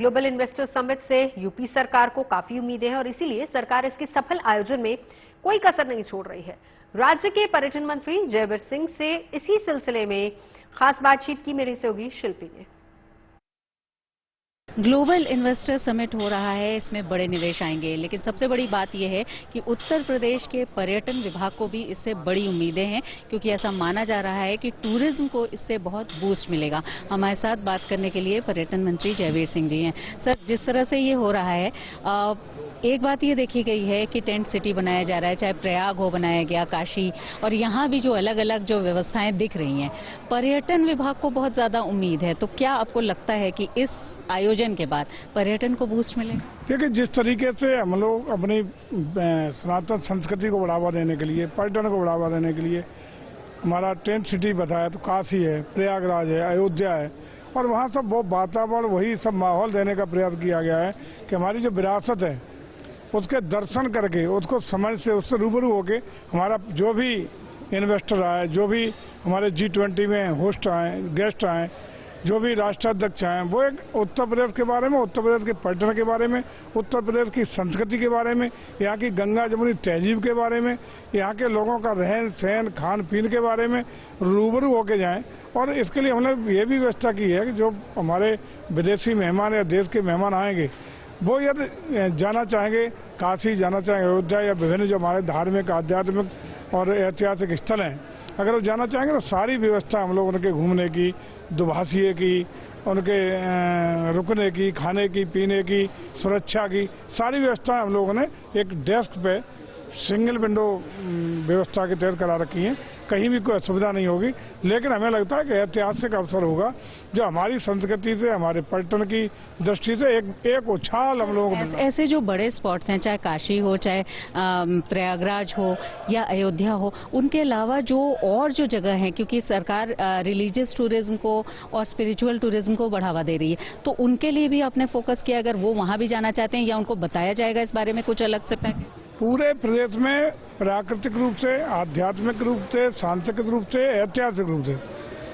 Global investor summit से UP सरकार को काफी उम्मीदें हैं और इसीलिए सरकार इसके सफल आयोजन में कोई कसर नहीं छोड़ रही है। राज्य के पर्यटन मंत्री जयवीर सिंह से इसी सिलसिले में खास बातचीत की मेरी सहयोगी शिल्पी ने। ग्लोबल इन्वेस्टर समिट हो रहा है, इसमें बड़े निवेश आएंगे, लेकिन सबसे बड़ी बात यह है कि उत्तर प्रदेश के पर्यटन विभाग को भी इससे बड़ी उम्मीदें हैं, क्योंकि ऐसा माना जा रहा है कि टूरिज्म को इससे बहुत बूस्ट मिलेगा। हमारे साथ बात करने के लिए पर्यटन मंत्री जयवीर सिंह जी हैं। सर, जिस तरह से ये हो रहा है, एक बात ये देखी गई है कि टेंट सिटी बनाया जा रहा है, चाहे प्रयाग हो बनाया गया, काशी, और यहाँ भी जो अलग अलग जो व्यवस्थाएं दिख रही हैं, पर्यटन विभाग को बहुत ज्यादा उम्मीद है। तो क्या आपको लगता है कि इस आयोजन के बाद पर्यटन को बूस्ट मिलेगा? देखिए, जिस तरीके से हम लोग अपनी सनातन संस्कृति को बढ़ावा देने के लिए, पर्यटन को बढ़ावा देने के लिए हमारा टेंट सिटी बताया तो काशी है, प्रयागराज है, अयोध्या है, और वहाँ सब वो वातावरण, वही सब माहौल देने का प्रयास किया गया है कि हमारी जो विरासत है उसके दर्शन करके, उसको समझ से, उससे रूबरू होके हमारा जो भी इन्वेस्टर आए, जो भी हमारे G20 में होस्ट आए, गेस्ट आए, जो भी राष्ट्राध्यक्ष आए, वो एक उत्तर प्रदेश के बारे में, उत्तर प्रदेश के पर्यटन के बारे में, उत्तर प्रदेश की संस्कृति के बारे में, यहाँ की गंगा जमुनी तहजीब के बारे में, यहाँ के लोगों का रहन सहन खान पीन के बारे में रूबरू होके जाएं। और इसके लिए हमने ये भी व्यवस्था की है कि जो हमारे विदेशी मेहमान या देश के मेहमान आएंगे, वो यदि जाना चाहेंगे, काशी जाना चाहेंगे, अयोध्या या विभिन्न जो हमारे धार्मिक, आध्यात्मिक और ऐतिहासिक स्थल हैं, अगर वो जाना चाहेंगे तो सारी व्यवस्था हम लोग उनके घूमने की, दुभाषिए की, उनके रुकने की, खाने की, पीने की, सुरक्षा की सारी व्यवस्था हम लोगों ने एक डेस्क पे सिंगल विंडो व्यवस्था के तहत करा रखी है। कहीं भी कोई असुविधा नहीं होगी, लेकिन हमें लगता है कि ऐतिहासिक अवसर होगा जो हमारी संस्कृति से, हमारे पर्यटन की दृष्टि से एक उछाल हम लोगों को। ऐसे जो बड़े स्पॉट्स हैं, चाहे काशी हो, चाहे प्रयागराज हो या अयोध्या हो, उनके अलावा जो और जो जगह है, क्योंकि सरकार रिलीजियस टूरिज्म को और स्पिरिचुअल टूरिज्म को बढ़ावा दे रही है, तो उनके लिए भी आपने फोकस किया? अगर वो वहां भी जाना चाहते हैं या उनको बताया जाएगा इस बारे में कुछ अलग से पैकेज? पूरे प्रदेश में प्राकृतिक रूप से, आध्यात्मिक रूप से, सांस्कृतिक रूप से, ऐतिहासिक रूप से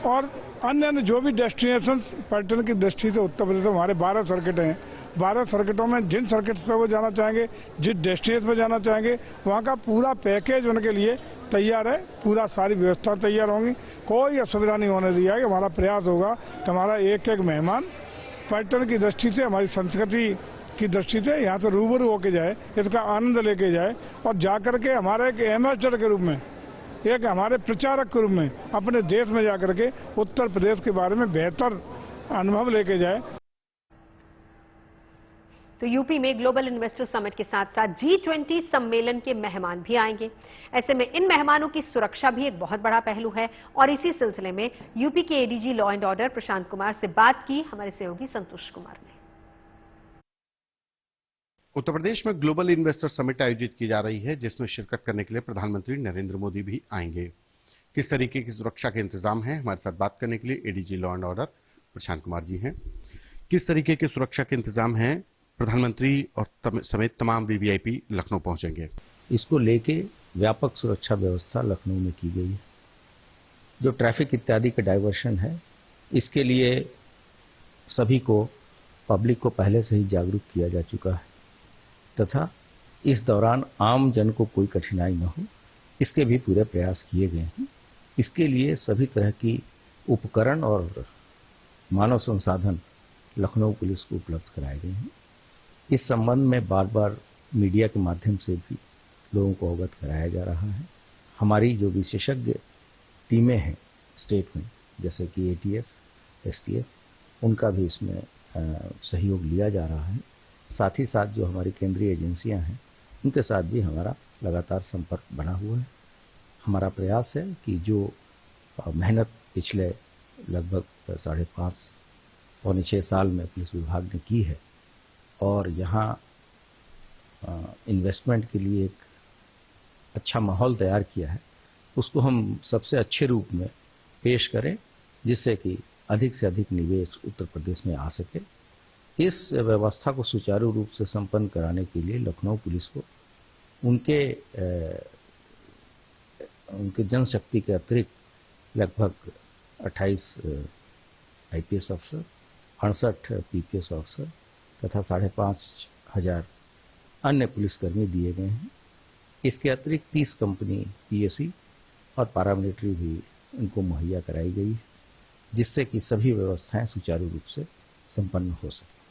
और अन्य जो भी डेस्टिनेशन पर्यटन की दृष्टि से उत्तर प्रदेश में हमारे 12 सर्किट हैं। 12 सर्किटों में जिन सर्किट पर वो जाना चाहेंगे, जिस डेस्टिनेशन पर जाना चाहेंगे, वहाँ का पूरा पैकेज उनके लिए तैयार है। पूरा सारी व्यवस्था तैयार होंगी, कोई असुविधा नहीं होने दिया है। हमारा प्रयास होगा कि हमारा एक एक मेहमान पर्यटन की दृष्टि से, हमारी संस्कृति की दृष्टि से यहाँ से रूबरू होके जाए, इसका आनंद लेके जाए और जाकर के हमारे एक एम्बेसडर के रूप में, एक हमारे प्रचारक के रूप में अपने देश में जाकर के उत्तर प्रदेश के बारे में बेहतर अनुभव लेके जाए। तो यूपी में ग्लोबल इन्वेस्टर समिट के साथ साथ G20 सम्मेलन के मेहमान भी आएंगे। ऐसे में इन मेहमानों की सुरक्षा भी एक बहुत बड़ा पहलू है और इसी सिलसिले में यूपी के ADG law and order Prashant Kumar से बात की हमारे सहयोगी संतोष कुमार ने। उत्तर प्रदेश में ग्लोबल इन्वेस्टर समिट आयोजित की जा रही है, जिसमें शिरकत करने के लिए प्रधानमंत्री नरेंद्र मोदी भी आएंगे। किस तरीके की सुरक्षा के इंतजाम हैं, हमारे साथ बात करने के लिए ADG law and order Prashant Kumar ji हैं। किस तरीके के सुरक्षा के इंतजाम हैं? प्रधानमंत्री और समेत तमाम वीवीआईपी लखनऊ पहुंचेंगे। इसको लेके व्यापक सुरक्षा व्यवस्था लखनऊ में की गई है। जो ट्रैफिक इत्यादि का डाइवर्शन है, इसके लिए सभी को, पब्लिक को पहले से ही जागरूक किया जा चुका है तथा इस दौरान आम जन को कोई कठिनाई न हो, इसके भी पूरे प्रयास किए गए हैं। इसके लिए सभी तरह की उपकरण और मानव संसाधन लखनऊ पुलिस को उपलब्ध कराए गए हैं। इस संबंध में बार बार मीडिया के माध्यम से भी लोगों को अवगत कराया जा रहा है। हमारी जो विशेषज्ञ टीमें हैं स्टेट में, जैसे कि ATS, STF, उनका भी इसमें सहयोग लिया जा रहा है। साथ ही साथ जो हमारी केंद्रीय एजेंसियां हैं, उनके साथ भी हमारा लगातार संपर्क बना हुआ है। हमारा प्रयास है कि जो मेहनत पिछले लगभग 5.5 पौने 6 साल में पुलिस विभाग ने की है और यहाँ इन्वेस्टमेंट के लिए एक अच्छा माहौल तैयार किया है, उसको हम सबसे अच्छे रूप में पेश करें, जिससे कि अधिक से अधिक निवेश उत्तर प्रदेश में आ सके। इस व्यवस्था को सुचारू रूप से संपन्न कराने के लिए लखनऊ पुलिस को उनके जनशक्ति के अतिरिक्त लगभग 28 IPS अफसर, 68 PPS अफसर तथा 5,500 अन्य पुलिसकर्मी दिए गए हैं। इसके अतिरिक्त 30 कंपनी पीएसी और पैरामिलिट्री भी उनको मुहैया कराई गई है, जिससे कि सभी व्यवस्थाएं सुचारू रूप से संपन्न हो सके।